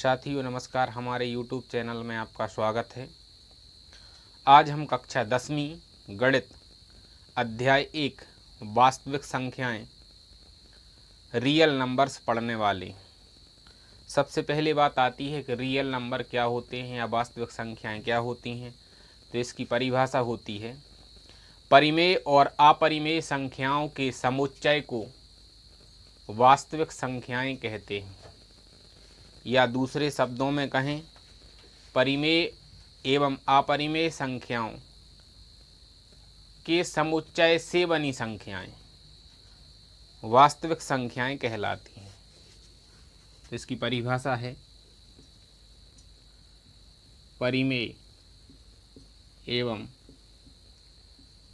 साथियों नमस्कार, हमारे YouTube चैनल में आपका स्वागत है। आज हम कक्षा 10वीं गणित अध्याय 1 वास्तविक संख्याएं रियल नंबर्स पढ़ने वाले। सबसे पहले बात आती है कि रियल नंबर क्या होते हैं या वास्तविक संख्याएं क्या होती हैं। तो इसकी परिभाषा होती है, परिमेय और अपरिमेय संख्याओं के समुच्चय को वास्तविक संख्याएं कहते हैं, या दूसरे शब्दों में कहें, परिमेय एवं अपरिमेय संख्याओं के समुच्चय से बनी संख्याएं वास्तविक संख्याएं कहलाती हैं। तो इसकी परिभाषा है, परिमेय एवं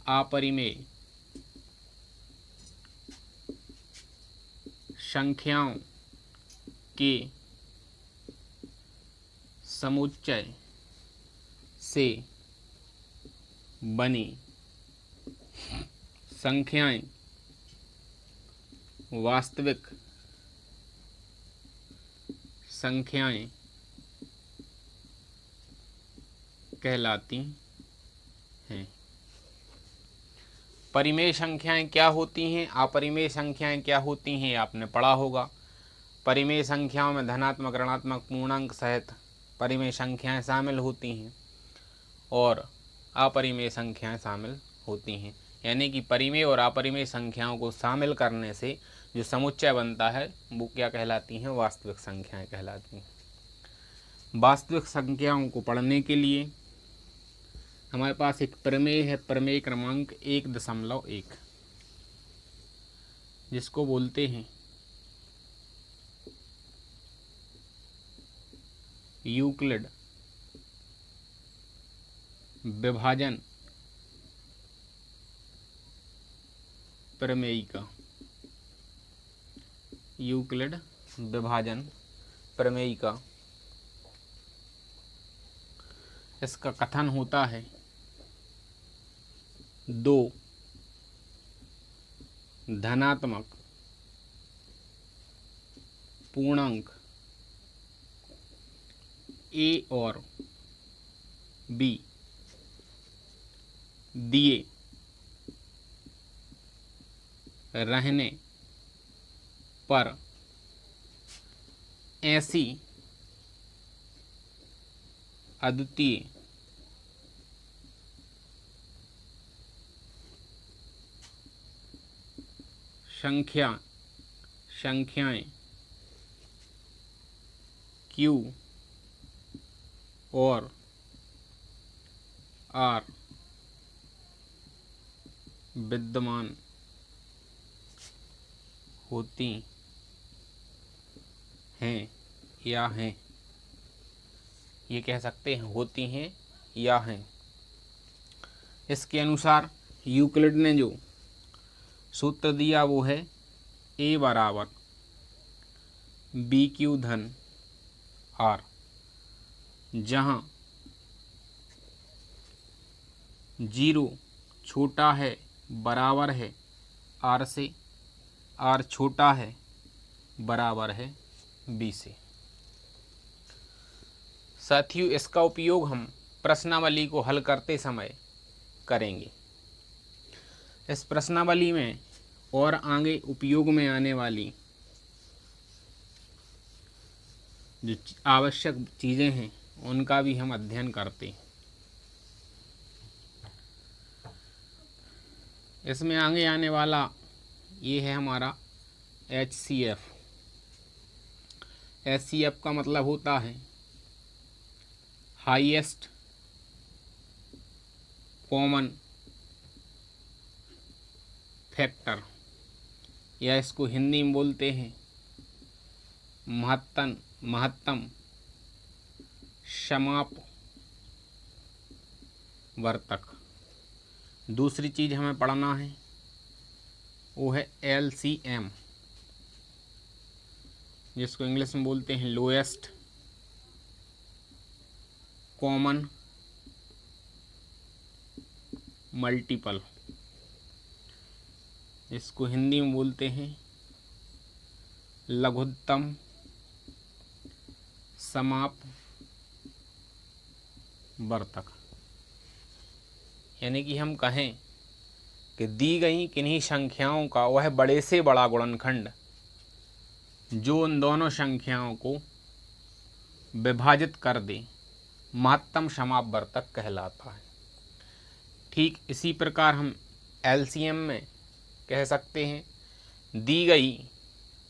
अपरिमेय संख्याओं के समुच्चय से बनी संख्याएं वास्तविक संख्याएं कहलाती हैं। परिमेय संख्याएं क्या होती हैं, अपरिमेय संख्याएं क्या होती हैं, आपने पढ़ा होगा। परिमेय संख्याओं में धनात्मक, ऋणात्मक, पूर्णांक सहित परिमेय संख्याएं शामिल होती हैं और अपरिमेय संख्याएं शामिल होती हैं। यानी कि परिमेय और अपरिमेय संख्याओं को शामिल करने से जो समुच्चय बनता है वो क्या कहलाती हैं, वास्तविक संख्याएं कहलाती हैं। वास्तविक संख्याओं को पढ़ने के लिए हमारे पास एक प्रमेय है, प्रमेय क्रमांक 1.1, जिसको बोलते हैं यूक्लिड विभाजन प्रमेयिका। यूक्लिड विभाजन प्रमेयिका। इसका कथन होता है, दो धनात्मक पूर्णांक ए और बी दिए रहने पर ऐसी अद्वितीय संख्याएं Q और R विद्यमान होती हैं या हैं, ये कह सकते हैं होती हैं या हैं। इसके अनुसार यूक्लिड ने जो सूत्र दिया वो है A बराबर BQ धन R, जहाँ 0 छोटा है बराबर है R से, R छोटा है बराबर है B से। साथियों, इसका उपयोग हम प्रश्नावली को हल करते समय करेंगे। इस प्रश्नावली में और आगे उपयोग में आने वाली जो आवश्यक चीज़ें हैं उनका भी हम अध्ययन करते हैं। इसमें आगे आने वाला ये है हमारा HCF। HCF का मतलब होता है हाईएस्ट कॉमन फैक्टर, या इसको हिंदी में बोलते हैं महत्तम समापवर्तक। दूसरी चीज़ हमें पढ़ना है वो है LCM, जिसको इंग्लिश में बोलते हैं लोएस्ट कॉमन मल्टीपल, इसको हिंदी में बोलते हैं लघुत्तम समापवर्तक। यानी कि हम कहें कि दी गई किन्हीं संख्याओं का वह बड़े से बड़ा गुणनखंड जो उन दोनों संख्याओं को विभाजित कर दे, महत्तम समापवर्तक कहलाता है। ठीक इसी प्रकार हम एलसीएम में कह सकते हैं, दी गई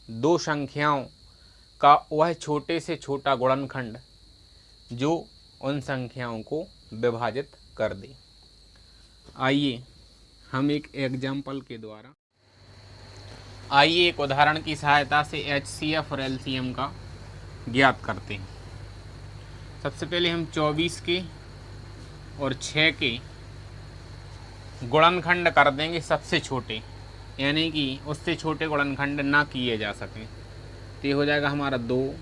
दो संख्याओं का वह छोटे से छोटा गुणनखंड जो उन संख्याओं को विभाजित कर दे। आइए हम एक एग्जाम्पल के द्वारा एक उदाहरण की सहायता से एचसीएफ और एलसीएम का ज्ञात करते हैं। सबसे पहले हम 24 के और 6 के गुणनखंड कर देंगे सबसे छोटे, यानी कि उससे छोटे गुणनखंड ना किए जा सकें। तो ये हो जाएगा हमारा 2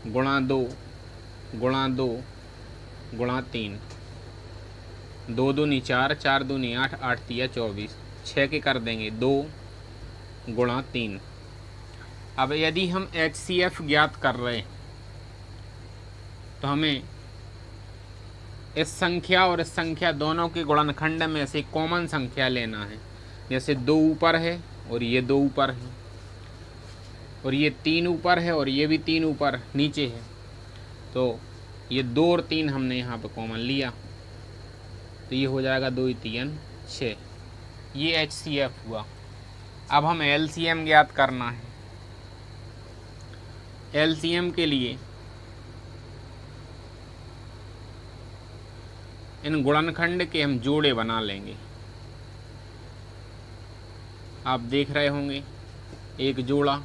गुणा 2 गुणा 2 गुणा 3, 2 दूनी 4, 4 दूनी 8, 8 तिया 24। 6 के कर देंगे 2 गुणा 3। अब यदि हम एचसीएफ ज्ञात कर रहे हैं तो हमें इस संख्या और इस संख्या दोनों के गुणनखंड में से कॉमन संख्या लेना है। जैसे 2 ऊपर है और ये 2 ऊपर है, और ये 3 ऊपर है और ये भी 3 ऊपर नीचे है, तो ये 2 और 3 हमने यहाँ पे कॉमन लिया, तो ये हो जाएगा 2 3 6। ये एचसीएफ हुआ। अब हमें एलसीएम ज्ञात करना है। एलसीएम के लिए इन गुणनखंड के हम जोड़े बना लेंगे। आप देख रहे होंगे एक जोड़ा,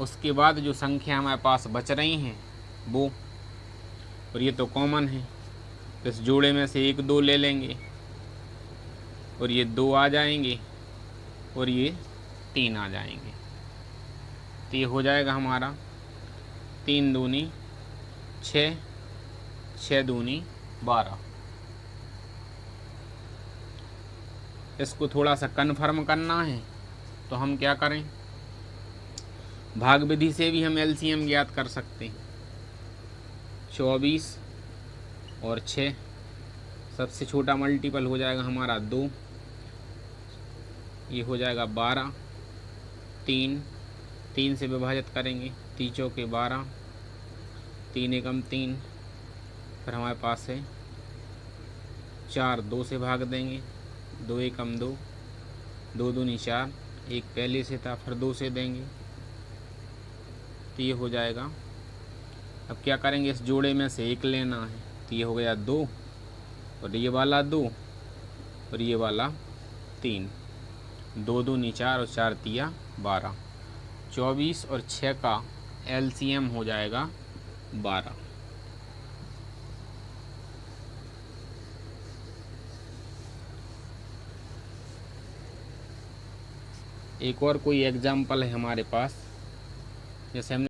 उसके बाद जो संख्या हमारे पास बच रही हैं वो, और ये तो कॉमन है, तो इस जोड़े में से 1 2 ले लेंगे और ये 2 आ जाएंगे और ये 3 आ जाएंगे। तो ये हो जाएगा हमारा 3 दूनी 6, 6 दूनी 12। इसको थोड़ा सा कन्फर्म करना है तो हम क्या करें, भाग विधि से भी हम एलसीएम ज्ञात कर सकते हैं। 24 और 6, सबसे छोटा मल्टीपल हो जाएगा हमारा 2, ये हो जाएगा 12। 3 से विभाजित करेंगे, 3 चौके 12, 3 एकम 3, फिर हमारे पास है 4, 2 से भाग देंगे, 2 एकम 2, 2 दूनी 4, 1 पहले से था फिर 2 से देंगे, तो ये हो जाएगा। अब क्या करेंगे, इस जोड़े में से 1 लेना है, तो ये हो गया 2 और ये वाला 2 और ये वाला 3, 2 दूनी 4 और 4 तिया 12। 24 और 6 का एलसीएम हो जाएगा 12। एक और कोई एग्जाम्पल है हमारे पास, जैसे हमने